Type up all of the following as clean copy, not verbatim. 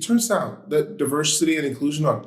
turns out that diversity and inclusion are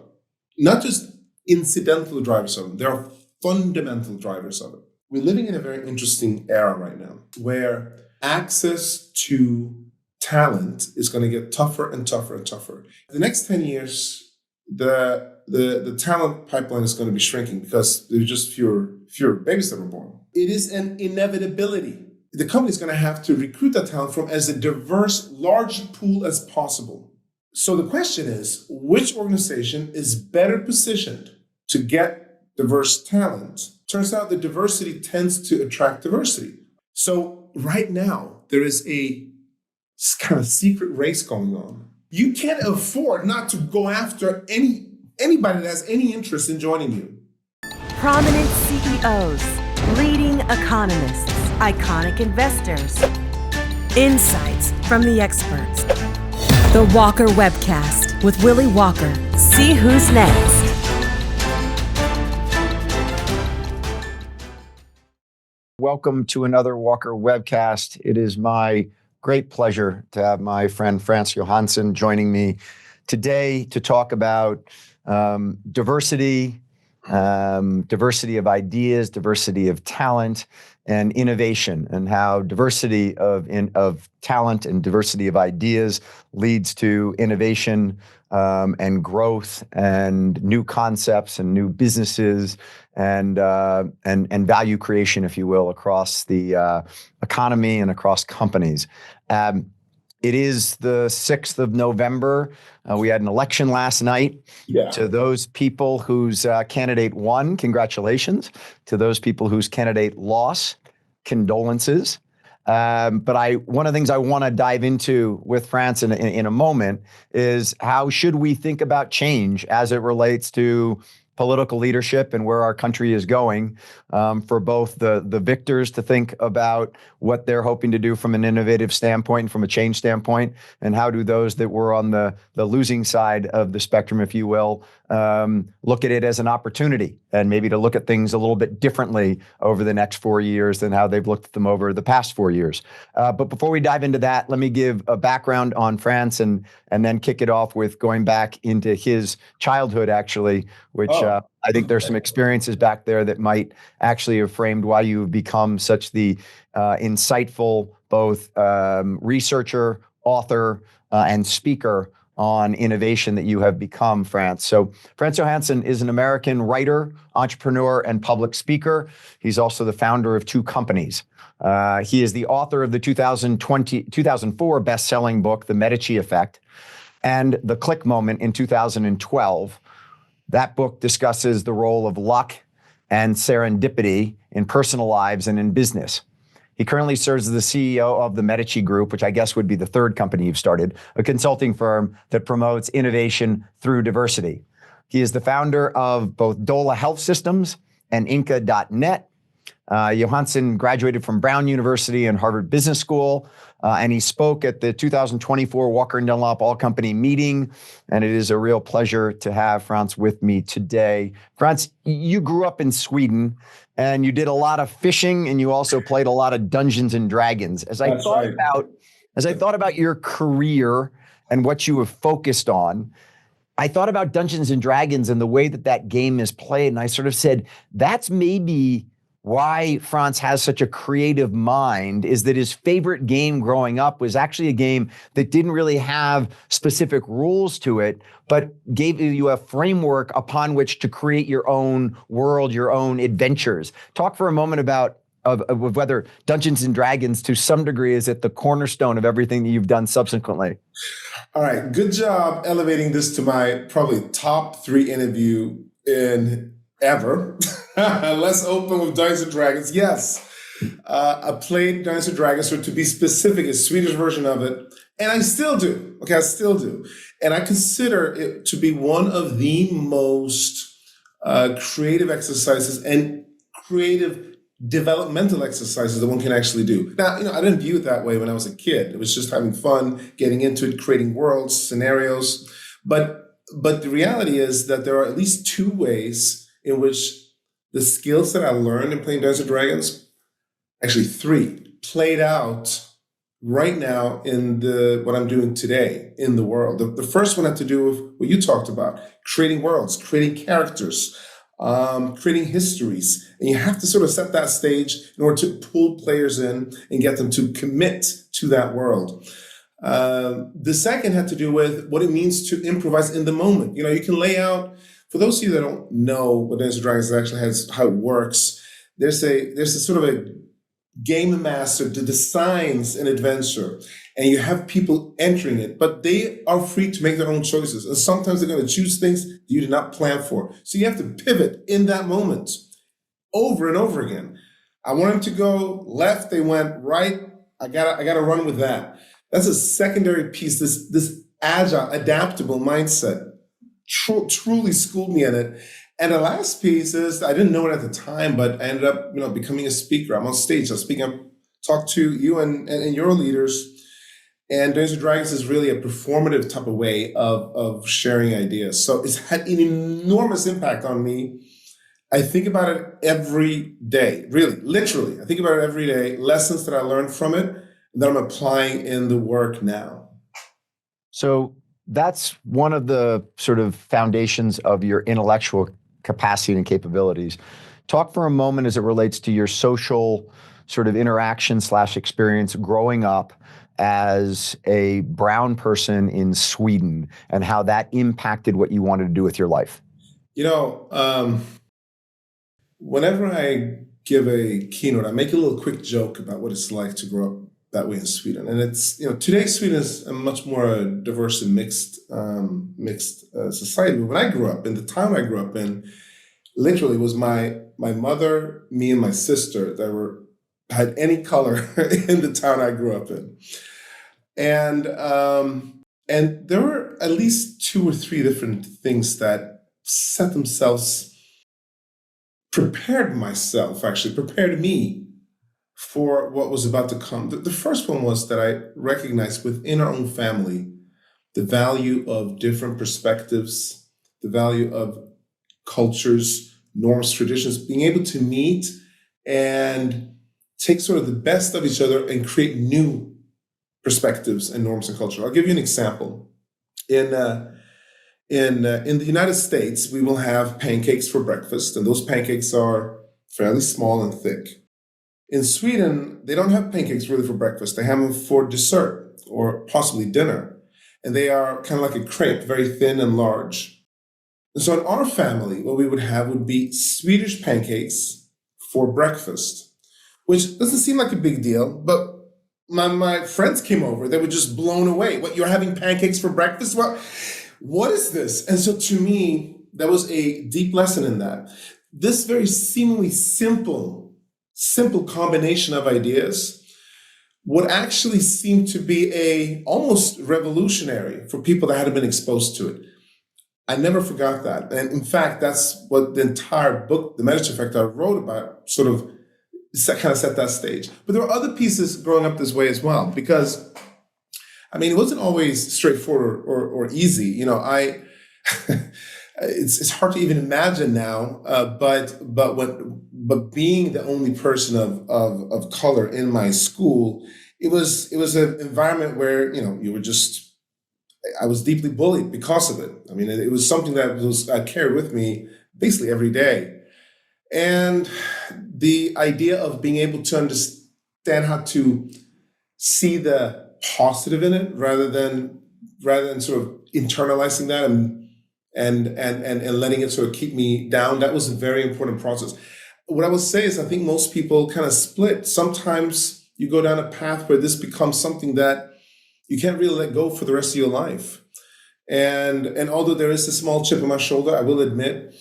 not just incidental drivers of it, they are fundamental drivers of it. We're living in a very interesting era right now where access to talent is going to get tougher and tougher and tougher. The next 10 years, the talent pipeline is going to be shrinking because there's just fewer babies that are born. It is an inevitability. The company is going to have to recruit that talent from as a diverse, large pool as possible. So the question is, which organization is better positioned to get diverse talent? Turns out that diversity tends to attract diversity. So right now, there is a kind of secret race going on. You can't afford not to go after anybody that has any interest in joining you. Prominent CEOs, leading economists, iconic investors. Insights from the experts. The Walker Webcast with Willy Walker. See who's next. Welcome to another Walker Webcast. It is my great pleasure to have my friend Frans Johansson joining me today to talk about diversity, diversity of ideas, diversity of talent, and innovation, and how diversity of talent and diversity of ideas leads to innovation and growth and new concepts and new businesses and value creation, if you will, across the economy and across companies. It is the 6th of November. We had an election last night. Yeah. To those people whose candidate won, congratulations. To those people whose candidate lost, condolences. But one of the things I want to dive into with Frans in a moment is how should we think about change as it relates to political leadership and where our country is going, for both the victors to think about what they're hoping to do from an innovative standpoint, from a change standpoint, and how do those that were on the losing side of the spectrum, if you will, look at it as an opportunity and maybe to look at things a little bit differently over the next 4 years than how they've looked at them over the past 4 years. But before we dive into that, let me give a background on Frans and then kick it off with going back into his childhood, actually, which I think there's some experiences back there that might actually have framed why you've become such the insightful both researcher, author, and speaker on innovation that you have become, Frans. So Frans Johansson is an American writer, entrepreneur, and public speaker. He's also the founder of 2 companies. He is the author of the 2004 best-selling book, The Medici Effect, and The Click Moment in 2012. That book discusses the role of luck and serendipity in personal lives and in business. He currently serves as the CEO of the Medici Group, which I guess would be the 3rd company you've started, a consulting firm that promotes innovation through diversity. He is the founder of both Dola Health Systems and Inca.net. Johansson graduated from Brown University and Harvard Business School, and he spoke at the 2024 Walker & Dunlop All-Company meeting, and it is a real pleasure to have Frans with me today. Frans, you grew up in Sweden, and you did a lot of fishing, and you also played a lot of Dungeons and Dragons. As I thought about your career and what you have focused on, I thought about Dungeons and Dragons and the way that game is played, and I sort of said, that's maybe why Frans has such a creative mind, is that his favorite game growing up was actually a game that didn't really have specific rules to it, but gave you a framework upon which to create your own world, your own adventures. Talk for a moment about of whether Dungeons and Dragons to some degree is at the cornerstone of everything that you've done subsequently. All right. Good job elevating this to my probably top 3 interview in ever. Let's open with Dungeons and Dragons. Yes, I played Dungeons and Dragons, so to be specific, a Swedish version of it, and I still do. Okay, I still do, and I consider it to be one of the most creative exercises and creative developmental exercises that one can actually do. Now, I didn't view it that way when I was a kid. It was just having fun, getting into it, creating worlds, scenarios. But the reality is that there are at least 2 ways in which the skills that I learned in playing Dungeons and Dragons, actually 3, played out right now in what I'm doing today in the world. The first one had to do with what you talked about, creating worlds, creating characters, creating histories. And you have to sort of set that stage in order to pull players in and get them to commit to that world. The second had to do with what it means to improvise in the moment. You can lay out, for those of you that don't know what Dungeons & Dragons actually has, how it works, there's a sort of a game master that designs an adventure, and you have people entering it, but they are free to make their own choices. And sometimes they're going to choose things that you did not plan for. So you have to pivot in that moment over and over again. I want them to go left, they went right. I gotta run with that. That's a secondary piece. This agile, adaptable mindset truly schooled me in it. And the last piece is, I didn't know it at the time, but I ended up, becoming a speaker. I'm on stage. I'm speaking. I talk to you and your leaders. And Dungeons & Dragons is really a performative type of way of sharing ideas. So it's had an enormous impact on me. I think about it every day, really, literally. I think about it every day, lessons that I learned from it that I'm applying in the work now. So that's one of the sort of foundations of your intellectual capacity and capabilities. Talk for a moment as it relates to your social sort of interaction / experience growing up as a brown person in Sweden and how that impacted what you wanted to do with your life. Whenever I give a keynote, I make a little quick joke about what it's like to grow up that way in Sweden. And it's, today Sweden is a much more diverse and mixed society. But when I grew up, in the town I grew up in, literally was my mother, me, and my sister that had any color in the town I grew up in. And there were at least 2 or 3 different things that prepared me for what was about to come. The first one was that I recognized within our own family the value of different perspectives, the value of cultures, norms, traditions, being able to meet and take sort of the best of each other and create new perspectives and norms and culture. I'll give you an example. In the United States, we will have pancakes for breakfast, and those pancakes are fairly small and thick. In Sweden, they don't have pancakes really for breakfast. They have them for dessert or possibly dinner. And they are kind of like a crepe, very thin and large. And so in our family, what we would have would be Swedish pancakes for breakfast, which doesn't seem like a big deal, but my friends came over. They were just blown away. What, you're having pancakes for breakfast? Well, what is this? And so to me, that was a deep lesson in that. This very seemingly simple combination of ideas would actually seem to be almost revolutionary for people that hadn't been exposed to it. I never forgot that. And in fact, that's what the entire book, The Medici Effect, I wrote about, sort of kind of set that stage. But there were other pieces growing up this way as well, because, it wasn't always straightforward or easy. It's hard to even imagine now, but being the only person of color in my school, it was an environment where I was deeply bullied because of it. It was something that I carried with me basically every day, and the idea of being able to understand how to see the positive in it rather than sort of internalizing that and letting it sort of keep me down. That was a very important process. What I would say is I think most people kind of split. Sometimes you go down a path where this becomes something that you can't really let go for the rest of your life. And although there is a small chip on my shoulder, I will admit,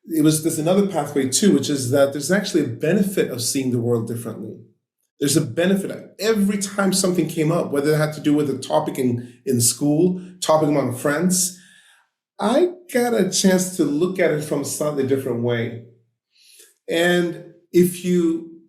there's another pathway too, which is that there's actually a benefit of seeing the world differently. There's a benefit. Every time something came up, whether it had to do with a topic in school, topic among friends, I got a chance to look at it from a slightly different way. And if you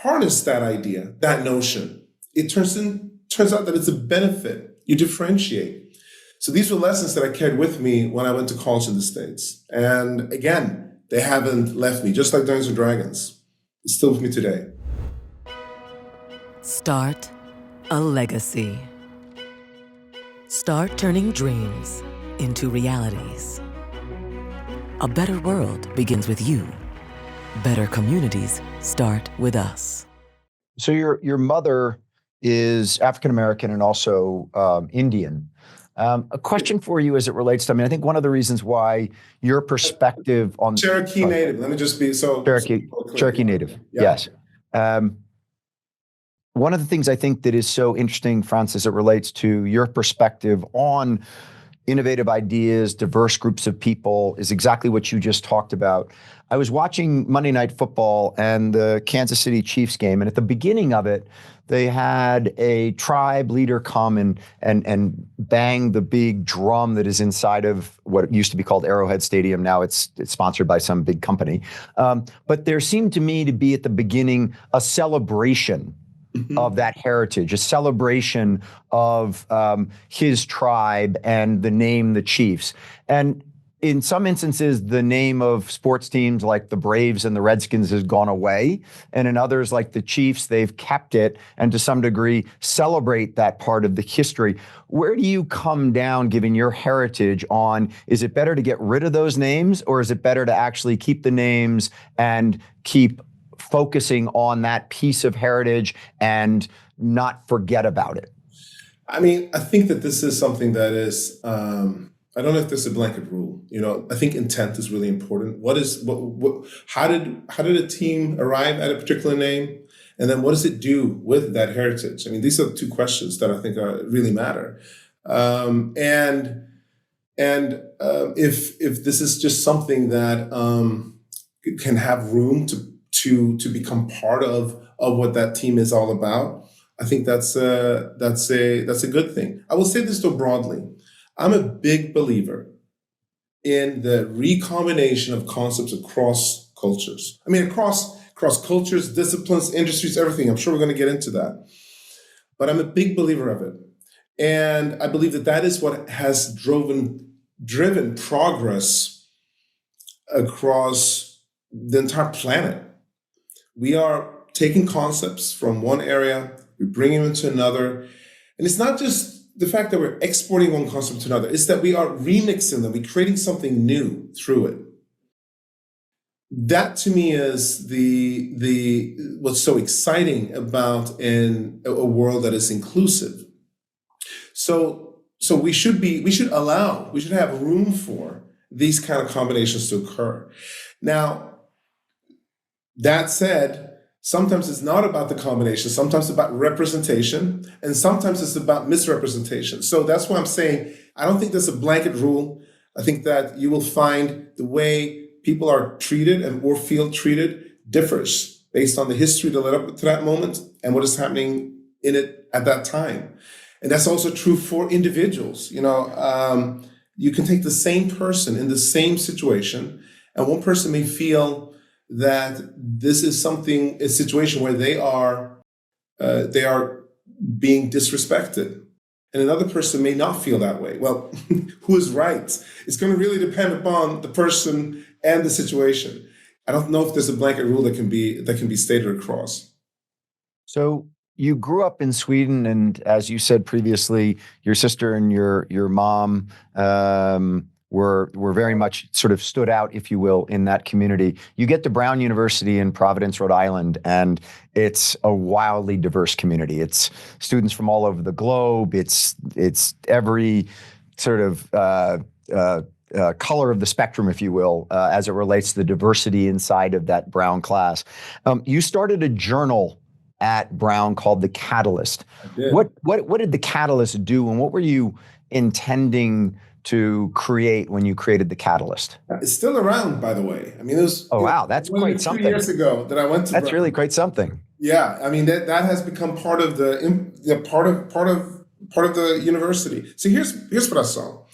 harness that idea, that notion, it turns out that it's a benefit. You differentiate. So these were lessons that I carried with me when I went to college in the States. And again, they haven't left me, just like Dungeons & Dragons. It's still with me today. Start a legacy. Start turning dreams into realities. A better world begins with you. Better communities start with us. So your mother is African American and also Indian. A question for you as it relates to, I think one of the reasons why your perspective on Cherokee Native. Let me just be Cherokee Native. Yeah. Yes. One of the things I think that is so interesting, Frans, as it relates to your perspective on innovative ideas, diverse groups of people, is exactly what you just talked about. I was watching Monday Night Football and the Kansas City Chiefs game, and at the beginning of it, they had a tribe leader come and bang the big drum that is inside of what used to be called Arrowhead Stadium. Now it's sponsored by some big company. But there seemed to me to be at the beginning a celebration of that heritage, a celebration of his tribe and the name the Chiefs. And in some instances, the name of sports teams like the Braves and the Redskins has gone away. And in others, like the Chiefs, they've kept it and to some degree celebrate that part of the history. Where do you come down, given your heritage, on is it better to get rid of those names, or is it better to actually keep the names and keep focusing on that piece of heritage and not forget about it? I think that this is something that is, I don't know if there's a blanket rule. I think intent is really important. How did a team arrive at a particular name? And then what does it do with that heritage? These are the two questions that I think really matter. And if this is just something that can have room to become part of what that team is all about, I think that's a good thing. I will say this though broadly. I'm a big believer in the recombination of concepts across cultures. Across cultures, disciplines, industries, everything. I'm sure we're going to get into that. But I'm a big believer of it. And I believe that is what has driven progress across the entire planet. We are taking concepts from one area, we bring them into another. And it's not just the fact that we're exporting one concept to another, it's that we are remixing them, we're creating something new through it. That to me is the what's so exciting about in a world that is inclusive. So we should have room for these kind of combinations to occur. Now, that said, sometimes it's not about the combination, sometimes it's about representation, and sometimes it's about misrepresentation. So that's why I'm saying I don't think there's a blanket rule. I think that you will find the way people are treated or feel treated differs based on the history that led up to that moment and what is happening in it at that time. And that's also true for individuals. You can take the same person in the same situation, and one person may feel that this is a situation where they are being disrespected, and another person may not feel that way. Well, who is right? It's going to really depend upon the person and the situation. I don't know if there's a blanket rule that can be stated across. So you grew up in Sweden, and as you said previously, your sister and your mom were very much sort of stood out, if you will, in that community. You get to Brown University in Providence, Rhode Island, and it's a wildly diverse community. It's students from all over the globe. It's every sort of color of the spectrum, if you will, as it relates to the diversity inside of that Brown class. You started a journal at Brown called The Catalyst. What did The Catalyst do, and what were you intending to create when you created The Catalyst? It's still around, by the way. It was wow, that's quite something. 2 years ago that I went to. That's Brown. really quite something. Yeah, that has become part of part of the university. So here's what I saw.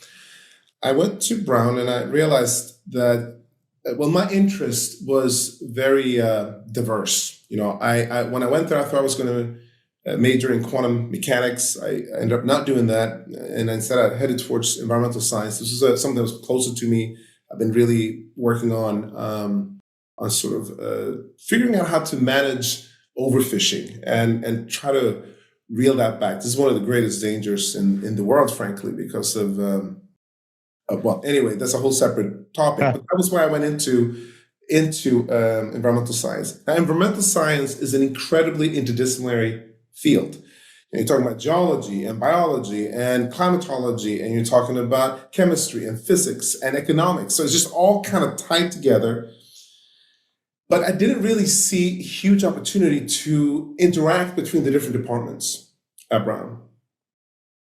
I went to Brown and I realized that my interest was very diverse. I when I went there, I thought I was going to major in quantum mechanics. I ended up not doing that, and instead I headed towards environmental science. This was something that was closer to me. I've been really working on sort of figuring out how to manage overfishing and try to reel that back. This is one of the greatest dangers in the world, frankly, because of well, anyway, that's a whole separate topic. But that was why I went into environmental science. Now, environmental science is an incredibly interdisciplinary field. You're talking about geology and biology and climatology, and you're talking about chemistry and physics and economics. So it's just all kind of tied together. But I didn't really see huge opportunity to interact between the different departments at Brown.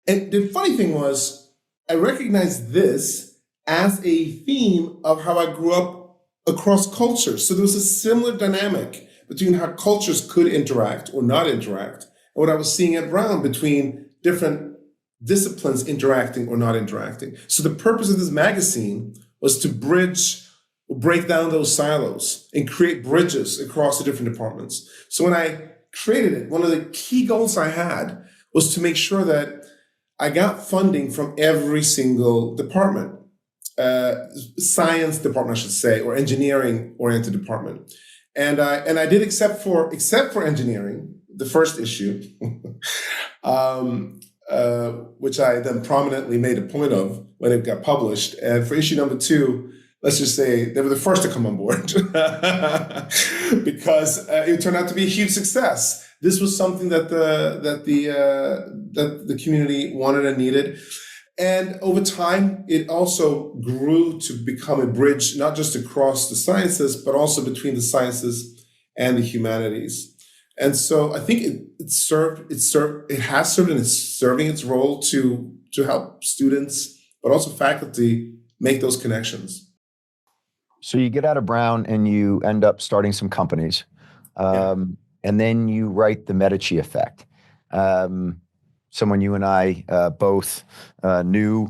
And the funny thing was, I recognized this as a theme of how I grew up across cultures. So there was a similar dynamic between how cultures could interact or not interact, and what I was seeing at Brown between different disciplines interacting or not interacting. So the purpose of this magazine was to break down those silos and create bridges across the different departments. So when I created it, one of the key goals I had was to make sure that I got funding from every single department, science department, I should say, or engineering-oriented department. And I did except for engineering, the first issue, which I then prominently made a point of when it got published. And for issue number 2, let's just say they were the first to come on board because it turned out to be a huge success. This was something that the community wanted and needed. And over time, it also grew to become a bridge, not just across the sciences, but also between the sciences and the humanities. And so I think it has served and it's serving its role to help students, but also faculty make those connections. So you get out of Brown and you end up starting some companies. And then you write The Medici Effect. Someone you and I both knew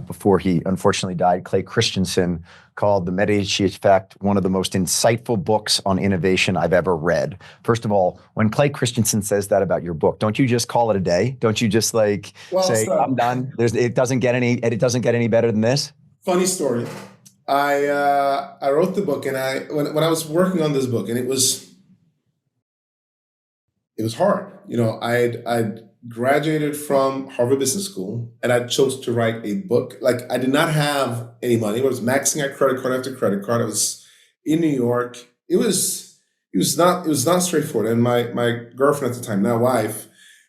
before he unfortunately died, Clay Christensen, called The Medici Effect one of the most insightful books on innovation I've ever read. First of all, when Clay Christensen says that about your book, don't you just call it a day? Don't you just say, I'm done? It doesn't get any better than this? Funny story. I wrote the book, and when I was working on this book, and it was hard. I'd graduated from Harvard Business School, and I chose to write a book. Like, I did not have any money. I was maxing out credit card after credit card. I was in New York. It was not straightforward. And my girlfriend at the time, now wife,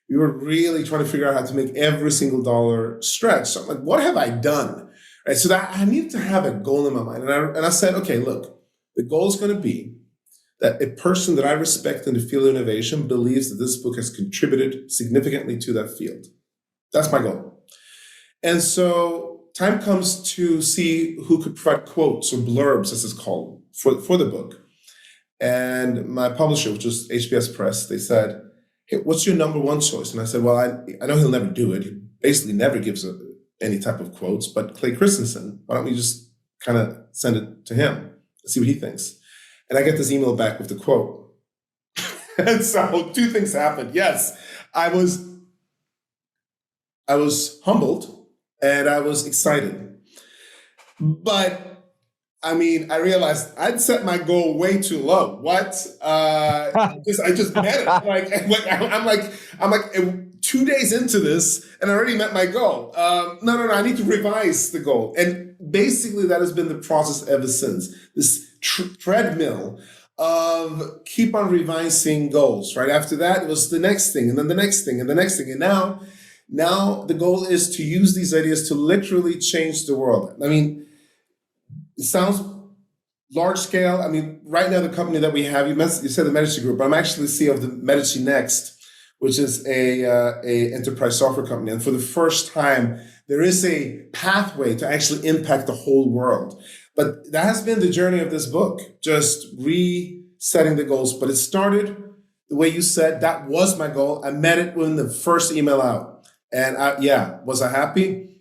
we were really trying to figure out how to make every single dollar stretch. So I'm like, what have I done? Right. So that I needed to have a goal in my mind. And I said, okay, look, the goal is going to be that a person that I respect in the field of innovation believes that this book has contributed significantly to that field. That's my goal. And so time comes to see who could provide quotes or blurbs, as it's called, for the book. And my publisher, which was HBS Press, they said, hey, what's your number one choice? And I said, well, I know he'll never do it. He basically never gives any type of quotes, but Clay Christensen, why don't we just kind of send it to him and see what he thinks? And I get this email back with the quote. And so 2 things happened. Yes, I was humbled and I was excited. But I realized I'd set my goal way too low. What? I just met it. I'm like 2 days into this and I already met my goal. No, I need to revise the goal. And basically that has been the process ever since. This treadmill of keep on revising goals. Right after that, it was the next thing, and then the next thing, and the next thing, and now the goal is to use these ideas to literally change the world. It sounds large scale. Right now the company that we have, you said the Medici Group, but I'm actually CEO of the Medici Next, which is a enterprise software company, and for the first time, there is a pathway to actually impact the whole world. But that has been the journey of this book, just resetting the goals. But it started the way you said, that was my goal. I met it when the first email out. And was I happy?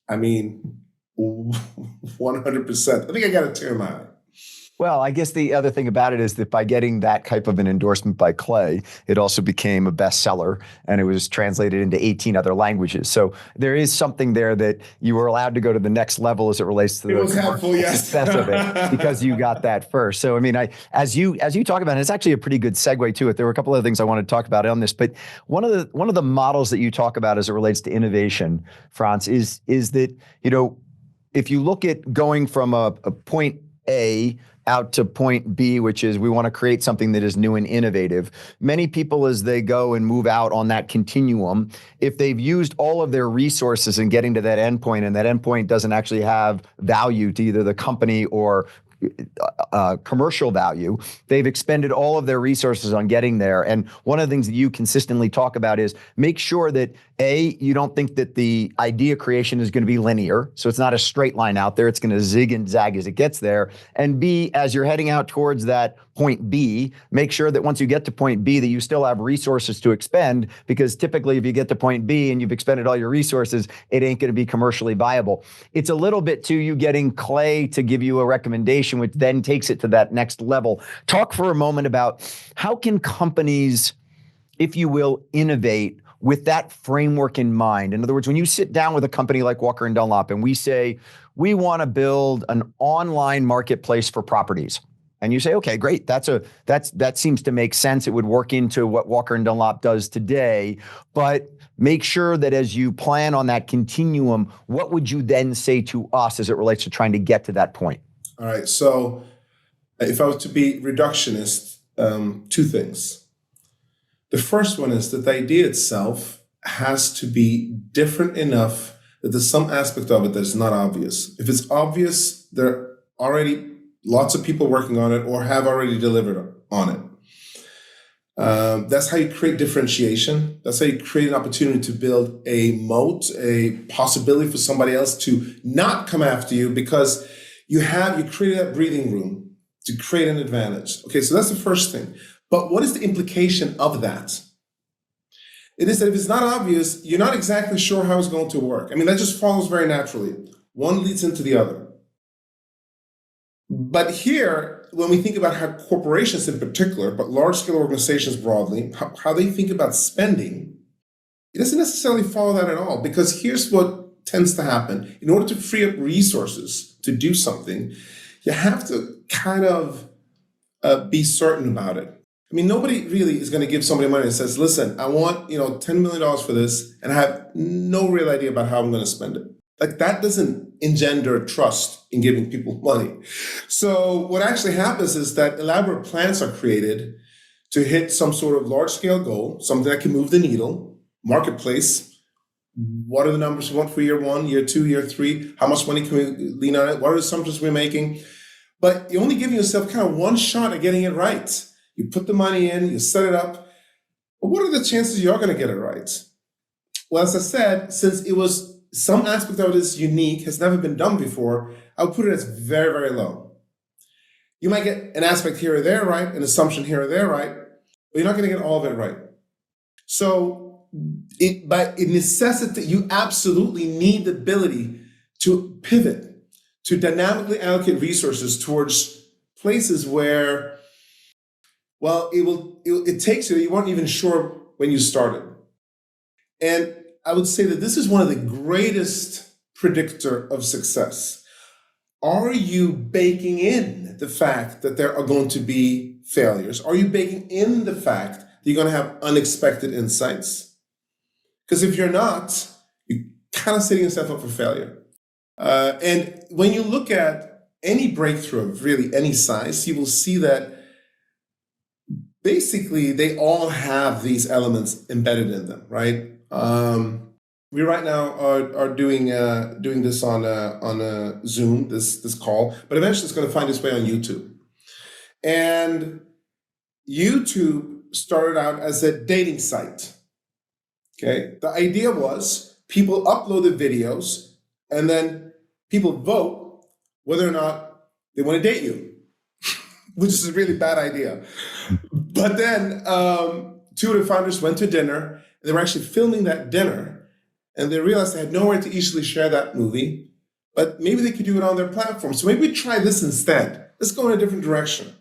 100%. I think I got a tear in my eye. Well, I guess the other thing about it is that by getting that type of an endorsement by Clay, it also became a bestseller and it was translated into 18 other languages. So there is something there that you were allowed to go to the next level as it relates to the helpful, yes. success of it because you got that first. So, I mean, as you talk about it, it's actually a pretty good segue to it. There were a couple of things I wanted to talk about on this, but one of the models that you talk about as it relates to innovation, Frans, is that, if you look at going from a point A out to point B, which is we want to create something that is new and innovative. Many people, as they go and move out on that continuum, if they've used all of their resources in getting to that endpoint, and that endpoint doesn't actually have value to either the company or commercial value, they've expended all of their resources on getting there. And one of the things that you consistently talk about is make sure that A, you don't think that the idea creation is going to be linear. So it's not a straight line out there. It's going to zig and zag as it gets there. And B, as you're heading out towards that point B, make sure that once you get to point B that you still have resources to expend, because typically if you get to point B and you've expended all your resources, it ain't going to be commercially viable. It's a little bit to you getting Clay to give you a recommendation, which then takes it to that next level. Talk for a moment about how can companies, if you will, innovate with that framework in mind. In other words, when you sit down with a company like Walker and Dunlop and we say, we want to build an online marketplace for properties. And you say, okay, great. That seems to make sense. It would work into what Walker and Dunlop does today. But make sure that as you plan on that continuum, what would you then say to us as it relates to trying to get to that point? All right. So if I was to be reductionist, two things. The first one is that the idea itself has to be different enough that there's some aspect of it that's not obvious. If it's obvious, there are already lots of people working on it or have already delivered on it. That's how you create differentiation. That's how you create an opportunity to build a moat, a possibility for somebody else to not come after you because you created that breathing room to create an advantage. Okay, so that's the first thing. But what is the implication of that? It is that if it's not obvious, you're not exactly sure how it's going to work. I mean, that just follows very naturally. One leads into the other. But here, when we think about how corporations in particular, but large-scale organizations broadly, how they think about spending, it doesn't necessarily follow that at all. Because here's what tends to happen. In order to free up resources to do something, you have to kind of be certain about it. I mean, nobody really is going to give somebody money and says, listen, I want $10 million for this, and I have no real idea about how I'm going to spend it. Like that doesn't engender trust in giving people money. So what actually happens is that elaborate plans are created to hit some sort of large scale goal, something that can move the needle, marketplace. What are the numbers we want for year 1, year 2, year 3? How much money can we lean on it? What are the assumptions we're making? But you're only giving yourself kind of one shot at getting it right. You put the money in, you set it up. But what are the chances you're going to get it right? Well, as I said, since it was some aspect of it is unique, has never been done before, I would put it as very, very low. You might get an aspect here or there right, an assumption here or there right, but you're not going to get all of it right. So by necessity, you absolutely need the ability to pivot, to dynamically allocate resources towards places where, well, it takes you weren't even sure when you started. And I would say that this is one of the greatest predictor of success. Are you baking in the fact that there are going to be failures? Are you baking in the fact that you're going to have unexpected insights? Because if you're not, you're kind of setting yourself up for failure. And when you look at any breakthrough of really any size, you will see that basically they all have these elements embedded in them, right? We right now are doing this on a Zoom, this call, but eventually it's going to find its way on YouTube. And YouTube started out as a dating site. Okay, the idea was people uploaded videos, and then people vote whether or not they want to date you, which is a really bad idea. But then two of the founders went to dinner. They were actually filming that dinner, and they realized they had nowhere to easily share that movie, but maybe they could do it on their platform. So maybe try this instead. let's go in a different direction.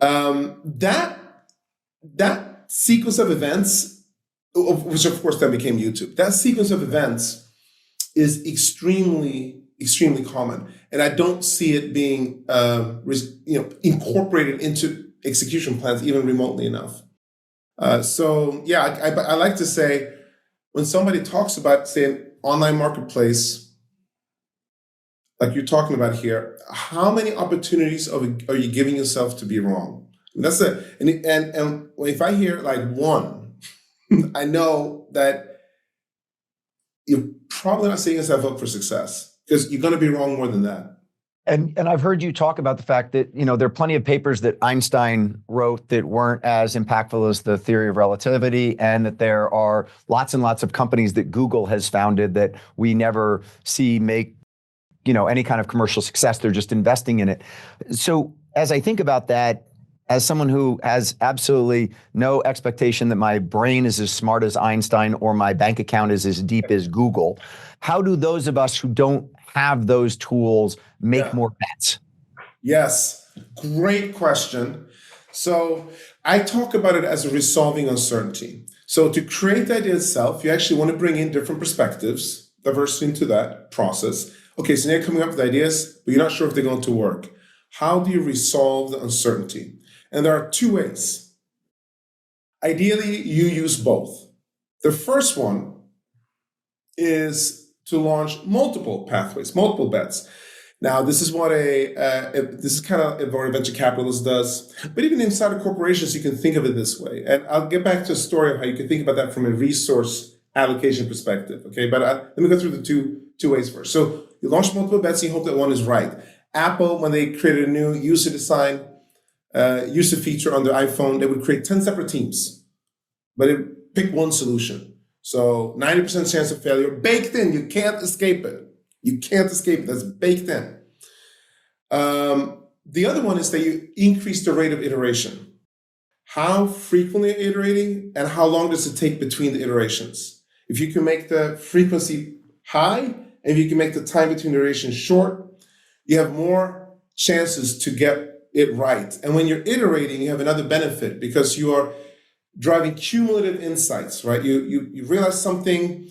That sequence of events, which of course then became YouTube, that sequence of events is extremely common, and I don't see it being incorporated into execution plans even remotely enough. So yeah, I like to say, when somebody talks about, say, an online marketplace, like you're talking about here, how many opportunities are you giving yourself to be wrong? And that's and if I hear like one, I know that you're probably not setting yourself up for success, because you're going to be wrong more than that. And I've heard you talk about the fact that, there are plenty of papers that Einstein wrote that weren't as impactful as the theory of relativity, and that there are lots and lots of companies that Google has founded that we never see make, any kind of commercial success. They're just investing in it. So as I think about that, as someone who has absolutely no expectation that my brain is as smart as Einstein or my bank account is as deep as Google, how do those of us who don't have those tools make more bets? Yes, great question. So I talk about it as resolving uncertainty. So to create the idea itself, you actually want to bring in different perspectives, diversity into that process. Okay, so now you're coming up with ideas, but you're not sure if they're going to work. How do you resolve the uncertainty? And there are two ways. Ideally, you use both. The first one is to launch multiple pathways, multiple bets. Now, this is what this is kind of what a venture capitalist does. But even inside of corporations, you can think of it this way. And I'll get back to a story of how you can think about that from a resource allocation perspective. Okay, but let me go through the two ways first. So you launch multiple bets, and you hope that one is right. Apple, when they created a new user design, user feature on their iPhone, they would create 10 separate teams, but it pick one solution. So 90% chance of failure, baked in. You can't escape it. You can't escape it. That's baked in. The other one is that you increase the rate of iteration. How frequently you're iterating, and how long does it take between the iterations? If you can make the frequency high, and if you can make the time between iterations short, you have more chances to get it right. And when you're iterating, you have another benefit, because you are driving cumulative insights, right? You realize something,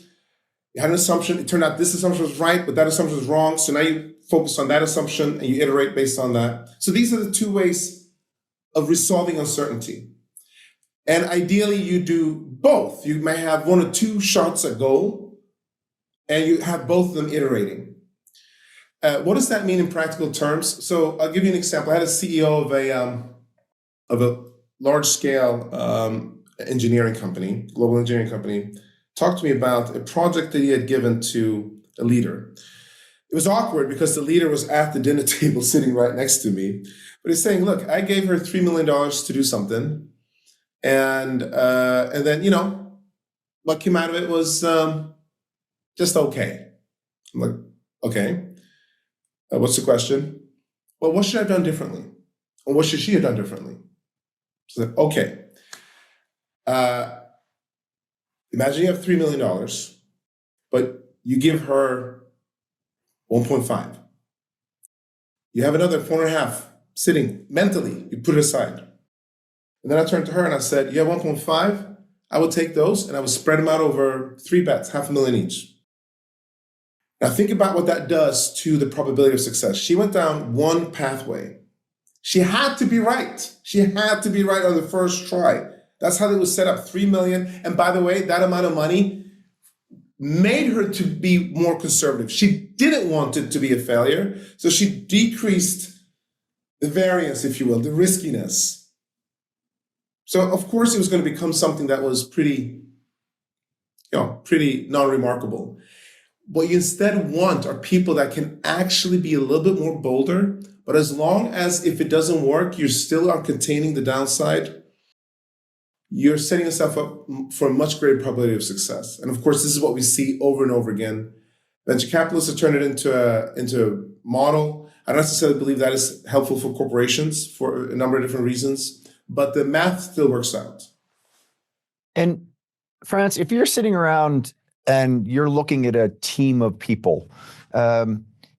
you had an assumption, it turned out this assumption was right, but that assumption was wrong. So now you focus on that assumption and you iterate based on that. So these are the two ways of resolving uncertainty. And ideally, you do both. You may have one or two shots at goal, and you have both of them iterating. What does that mean in practical terms? So I'll give you an example. I had a CEO of a large-scale engineering company, global engineering company, talk to me about a project that he had given to a leader. It was awkward because the leader was at the dinner table sitting right next to me. But he's saying, look, I gave her $3 million to do something. And then, what came out of it was just okay. I'm like, okay. What's the question? Well, what should I have done differently? Or what should she have done differently? So, okay. Imagine you have $3 million, but you give her 1.5. You have another 4.5 sitting mentally. You put it aside. And then I turned to her and I said, you have 1.5? I would take those and I would spread them out over 3 bets, $500,000 each. Now think about what that does to the probability of success. She went down one pathway. She had to be right. She had to be right on the first try. That's how they would set up $3 million. And by the way, that amount of money made her to be more conservative. She didn't want it to be a failure. So she decreased the variance, if you will, the riskiness. So of course it was going to become something that was pretty non-remarkable. What you instead want are people that can actually be a little bit more bolder, but as long as if it doesn't work, you still are containing the downside, you're setting yourself up for a much greater probability of success. And of course, this is what we see over and over again. Venture capitalists have turned it into a model. I don't necessarily believe that is helpful for corporations for a number of different reasons, but the math still works out. And Frans, if you're sitting around and you're looking at a team of people,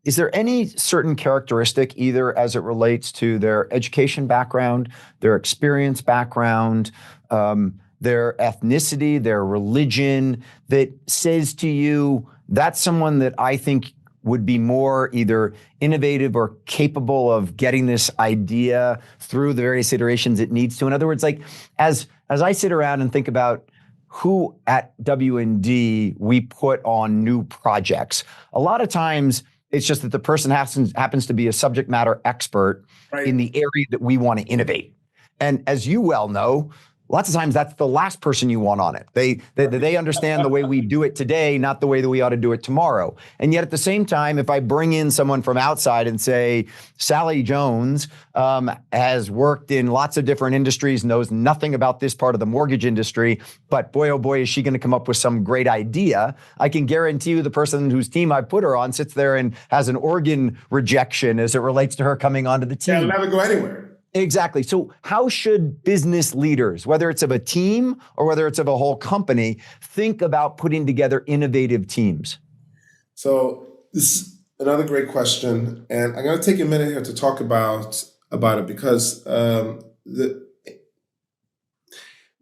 is there any certain characteristic, either as it relates to their education background, their experience background, their ethnicity, their religion, that says to you, that's someone that I think would be more either innovative or capable of getting this idea through the various iterations it needs to? In other words, like as I sit around and think about who at W&D we put on new projects, a lot of times it's just that the person happens to be a subject matter expert in the area that we want to innovate. And as you well know, lots of times that's the last person you want on it. They understand the way we do it today, not the way that we ought to do it tomorrow. And yet at the same time, if I bring in someone from outside and say, Sally Jones has worked in lots of different industries, knows nothing about this part of the mortgage industry, but boy, oh boy, is she going to come up with some great idea. I can guarantee you the person whose team I put her on sits there and has an organ rejection as it relates to her coming onto the team. It'll never go anywhere. Exactly. So how should business leaders, whether it's of a team or whether it's of a whole company, think about putting together innovative teams? So this is another great question. And I'm going to take a minute here to talk about it because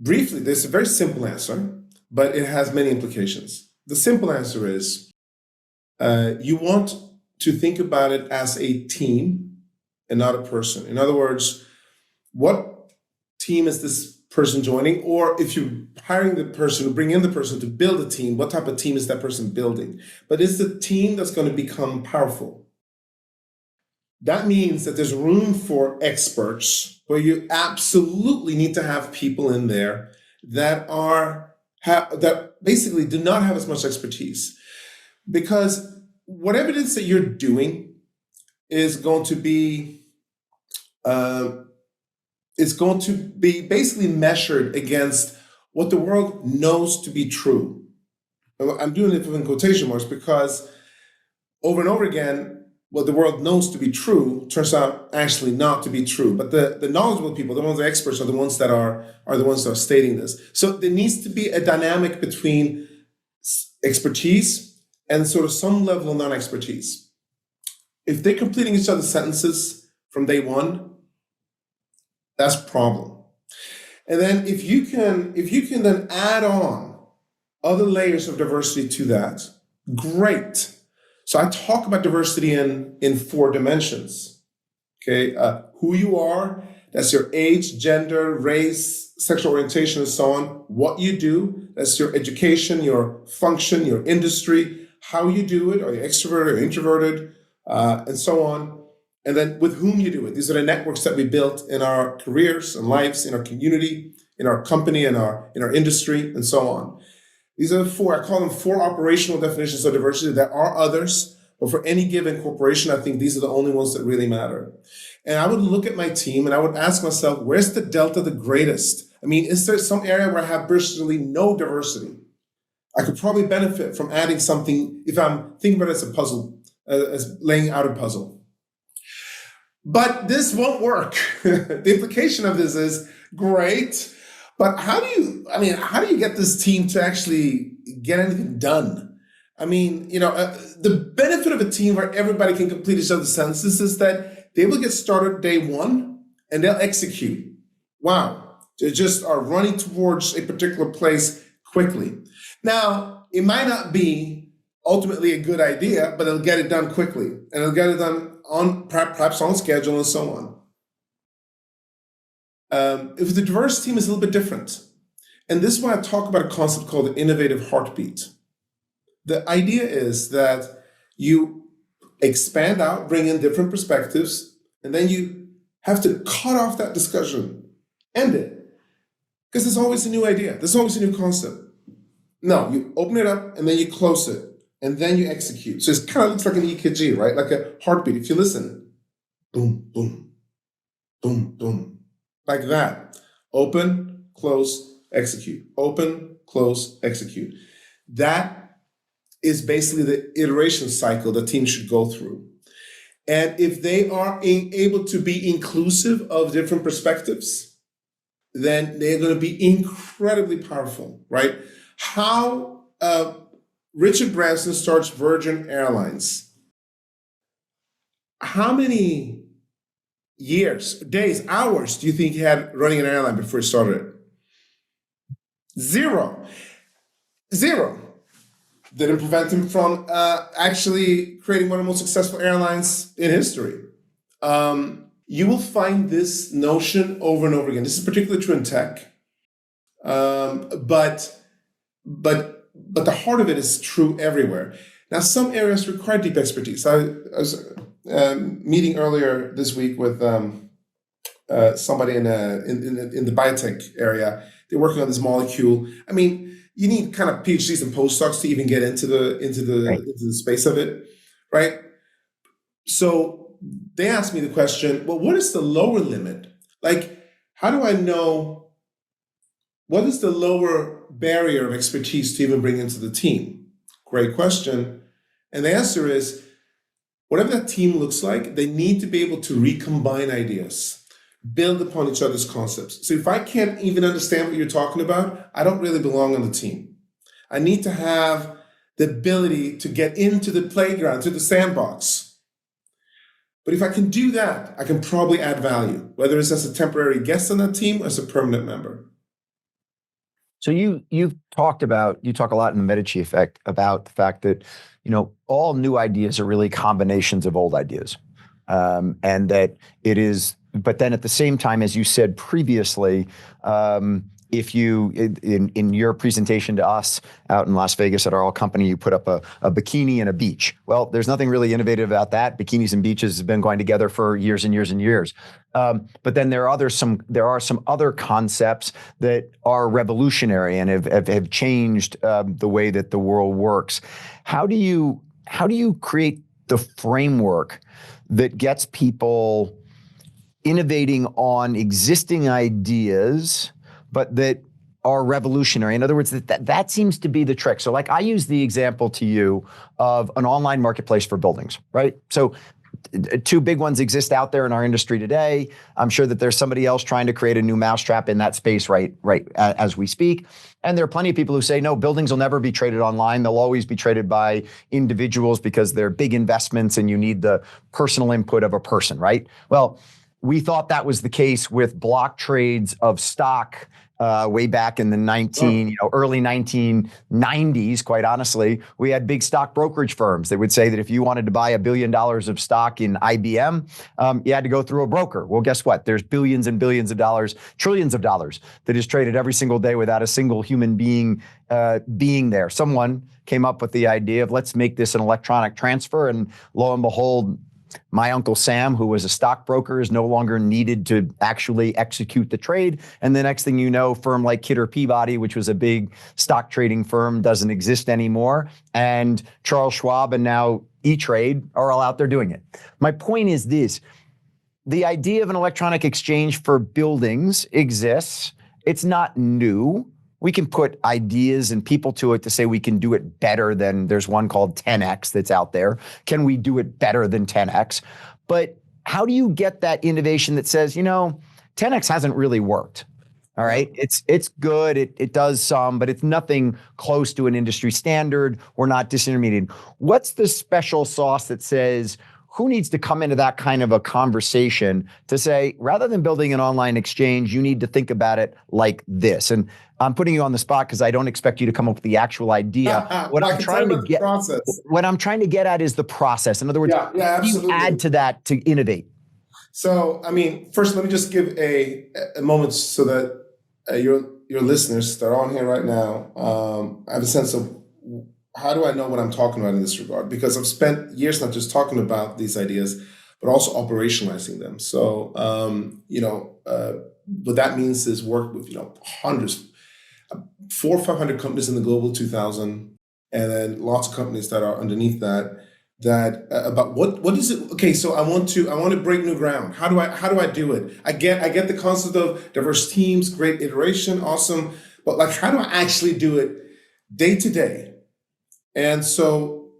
briefly, there's a very simple answer, but it has many implications. The simple answer is you want to think about it as a team and not a person. In other words, what team is this person joining? Or if you're hiring the person, bring in the person to build a team, what type of team is that person building? But it's the team that's going to become powerful. That means that there's room for experts, where you absolutely need to have people in there that that basically do not have as much expertise. Because whatever it is that you're doing is going to be basically measured against what the world knows to be true. I'm doing it in quotation marks because over and over again, what the world knows to be true turns out actually not to be true. But the knowledgeable people, the ones that are experts, are the ones that are the ones that are stating this. So there needs to be a dynamic between expertise and sort of some level of non-expertise. If they're completing each other's sentences from day one, that's a problem. And then if you can then add on other layers of diversity to that, great. So I talk about diversity in 4 dimensions. Okay, who you are, that's your age, gender, race, sexual orientation, and so on. What you do, that's your education, your function, your industry, how you do it, are you extroverted or introverted, and so on. And then with whom you do it. These are the networks that we built in our careers and lives, in our community, in our company, in our industry, and so on. These are the 4, I call them 4 operational definitions of diversity. There are others, but for any given corporation, I think these are the only ones that really matter. And I would look at my team and I would ask myself, where's the delta the greatest? I mean, is there some area where I have virtually no diversity? I could probably benefit from adding something if I'm thinking about it as a puzzle, as laying out a puzzle. But this won't work. The implication of this is great, but how do you get this team to actually get anything done? I mean, the benefit of a team where everybody can complete each other's sentences is that they will get started day one and they'll execute. Wow. They just are running towards a particular place quickly. Now, it might not be ultimately a good idea, but they'll get it done quickly, and they'll get it done perhaps on schedule and so on. If the diverse team is a little bit different, and this is why I talk about a concept called the innovative heartbeat. The idea is that you expand out, bring in different perspectives, and then you have to cut off that discussion, end it, because there's always a new idea, there's always a new concept. No, you open it up and then you close it. And then you execute. So it kind of looks like an EKG, right? Like a heartbeat. If you listen, boom, boom, boom, boom, like that. Open, close, execute. Open, close, execute. That is basically the iteration cycle that teams should go through. And if they are able to be inclusive of different perspectives, then they're going to be incredibly powerful, right? How Richard Branson starts Virgin Airlines. how many years, days, hours do you think he had running an airline before he started it? Zero. Didn't prevent him from actually creating one of the most successful airlines in history. You will find this notion over and over again. This is particularly true in tech, but the heart of it is true everywhere. Now, some areas require deep expertise. I was meeting earlier this week with somebody in the biotech area. They're working on this molecule. I mean, you need kind of PhDs and postdocs to even get into the space of it, right? So they asked me the question, well, what is the lower limit? Like, how do I know what is the lower barrier of expertise to even bring into the team? Great question. And the answer is, whatever that team looks like, they need to be able to recombine ideas, build upon each other's concepts. So if I can't even understand what you're talking about, I don't really belong on the team. I need to have the ability to get into the playground, to the sandbox. But if I can do that, I can probably add value, whether it's as a temporary guest on that team or as a permanent member. So you talk a lot in the Medici Effect about the fact that, all new ideas are really combinations of old ideas. And that it is, but then at the same time, as you said previously, if you, in your presentation to us out in Las Vegas at our all company, you put up a bikini and a beach. Well, there's nothing really innovative about that. Bikinis and beaches have been going together for years and years and years. But then there are some other concepts that are revolutionary and have changed the way that the world works. How do you create the framework that gets people innovating on existing ideas, but that are revolutionary? In other words, that seems to be the trick. So like I use the example to you of an online marketplace for buildings, right? So two big ones exist out there in our industry today. I'm sure that there's somebody else trying to create a new mousetrap in that space right as we speak. And there are plenty of people who say, no, buildings will never be traded online. They'll always be traded by individuals because they're big investments and you need the personal input of a person, right? Well, we thought that was the case with block trades of stock way back in the early 1990s. Quite honestly, we had big stock brokerage firms that would say that if you wanted to buy $1 billion of stock in IBM, you had to go through a broker. Well, guess what? There's billions and billions of dollars, trillions of dollars that is traded every single day without a single human being being there. Someone came up with the idea of let's make this an electronic transfer, and lo and behold, my Uncle Sam, who was a stockbroker, is no longer needed to actually execute the trade. And the next thing you know, a firm like Kidder Peabody, which was a big stock trading firm, doesn't exist anymore. And Charles Schwab and now E-Trade are all out there doing it. My point is this. The idea of an electronic exchange for buildings exists. It's not new. We can put ideas and people to it to say we can do it better than, there's one called 10X that's out there. Can we do it better than 10X? But how do you get that innovation that says, 10X hasn't really worked? All right. It's good. It does some, but it's nothing close to an industry standard. We're not disintermediated. What's the special sauce that says, who needs to come into that kind of a conversation to say, rather than building an online exchange, you need to think about it like this? And I'm putting you on the spot because I don't expect you to come up with the actual idea. What I'm trying to get at is the process. In other words, how do you add to that to innovate? So, first, let me just give a moment so that your listeners that are on here right now have a sense of how do I know what I'm talking about in this regard? Because I've spent years not just talking about these ideas, but also operationalizing them. So, what that means is work with, hundreds, 400 or 500 companies in the global 2000, and then lots of companies that are underneath that about what is it? Okay, so I want to break new ground. How do I do it? I get the concept of diverse teams, great iteration, awesome, but like how do I actually do it day to day? And so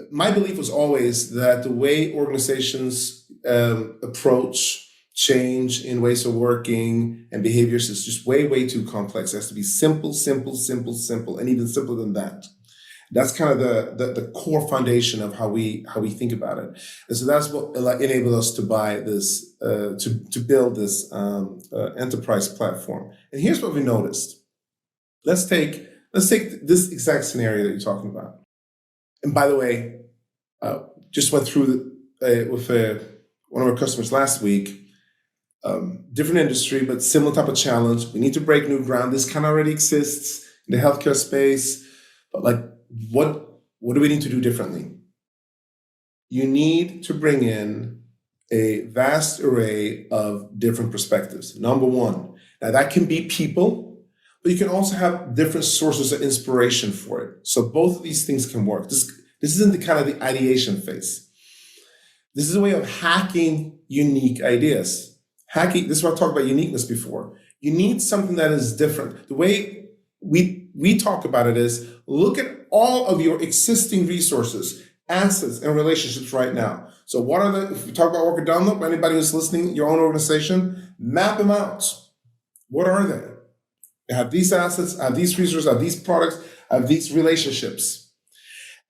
my belief was always that the way organizations approach change in ways of working and behaviors is just way, way too complex. It has to be simple, and even simpler than that. That's kind of the core foundation of how we think about it. And so that's what enabled us to buy this, to build this enterprise platform. And here's what we noticed. Let's take this exact scenario that you're talking about. And by the way, just went through with one of our customers last week. Different industry, but similar type of challenge. We need to break new ground. This kind of already exists in the healthcare space, but like, what do we need to do differently? You need to bring in a vast array of different perspectives. Number one, now that can be people, but you can also have different sources of inspiration for it. So both of these things can work. This isn't the kind of the ideation phase. This is a way of hacking unique ideas. Hacking, this is what I talked about uniqueness before. You need something that is different. The way we talk about it is, look at all of your existing resources, assets, and relationships right now. So what are if we talk about Walker Dunlop, anybody who's listening, your own organization, map them out. What are they? I have these assets, I have these resources, I have these products, I have these relationships.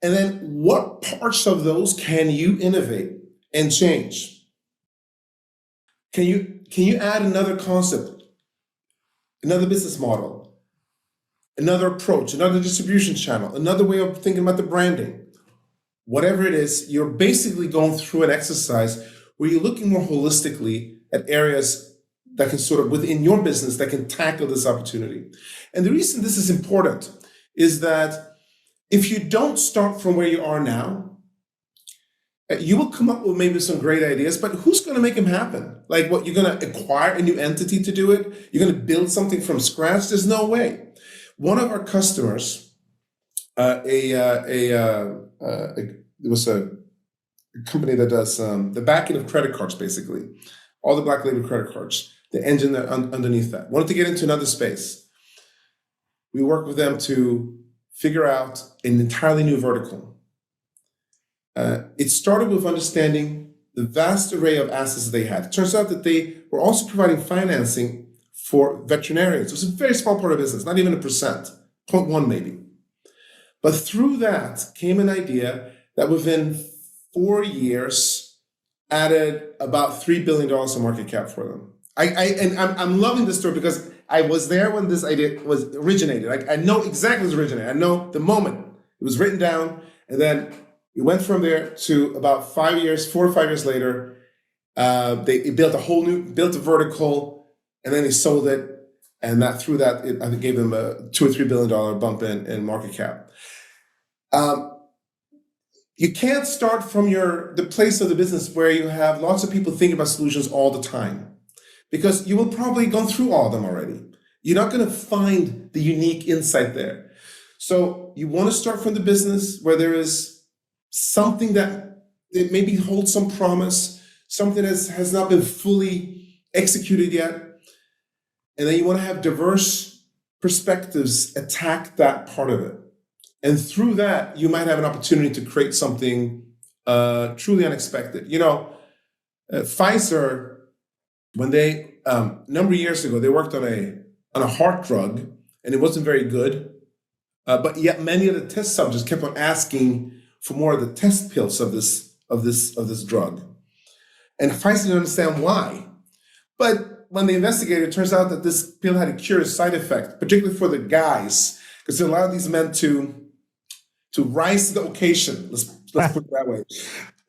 And then what parts of those can you innovate and change? Can you add another concept, another business model, another approach, another distribution channel, another way of thinking about the branding? Whatever it is, you're basically going through an exercise where you're looking more holistically at areas that can sort of, within your business, that can tackle this opportunity. And the reason this is important is that if you don't start from where you are now, you will come up with maybe some great ideas, but who's going to make them happen? Like, what, you're going to acquire a new entity to do it? You're going to build something from scratch? There's no way. One of our customers, it was a company that does the backing of credit cards, basically, all the black label credit cards, the engine underneath that. Wanted to get into another space. We worked with them to figure out an entirely new vertical. It started with understanding the vast array of assets they had. It turns out that they were also providing financing for veterinarians. It was a very small part of business, not even 0.1 maybe. But through that came an idea that within 4 years added about $3 billion in market cap for them. I'm loving this story because I was there when this idea was originated. Like, I know exactly what originated. I know the moment it was written down, and then it went from there to about 4 or 5 years later. They built a vertical, and then they sold it, and I think gave them a $2 or $3 billion bump in market cap. You can't start from the place of the business where you have lots of people thinking about solutions all the time, because you will probably gone through all of them already. You're not going to find the unique insight there. So you want to start from the business where there is something that maybe holds some promise, something that has not been fully executed yet. And then you want to have diverse perspectives attack that part of it. And through that, you might have an opportunity to create something truly unexpected. Pfizer, when they, a number of years ago, they worked on a heart drug, and it wasn't very good. But yet many of the test subjects kept on asking for more of the test pills of this drug. And Pfizer didn't understand why. But when they investigated, it turns out that this pill had a curious side effect, particularly for the guys, because it allowed these men to rise to the occasion. Let's put it that way.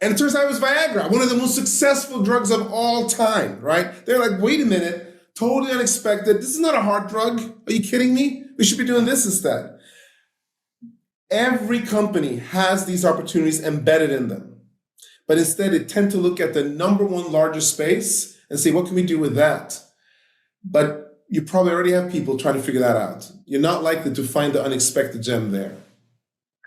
And it turns out it was Viagra, one of the most successful drugs of all time, right? They're like, wait a minute, totally unexpected. This is not a heart drug. Are you kidding me? We should be doing this instead. Every company has these opportunities embedded in them. But instead, they tend to look at the number one largest space and say, what can we do with that? But you probably already have people trying to figure that out. You're not likely to find the unexpected gem there.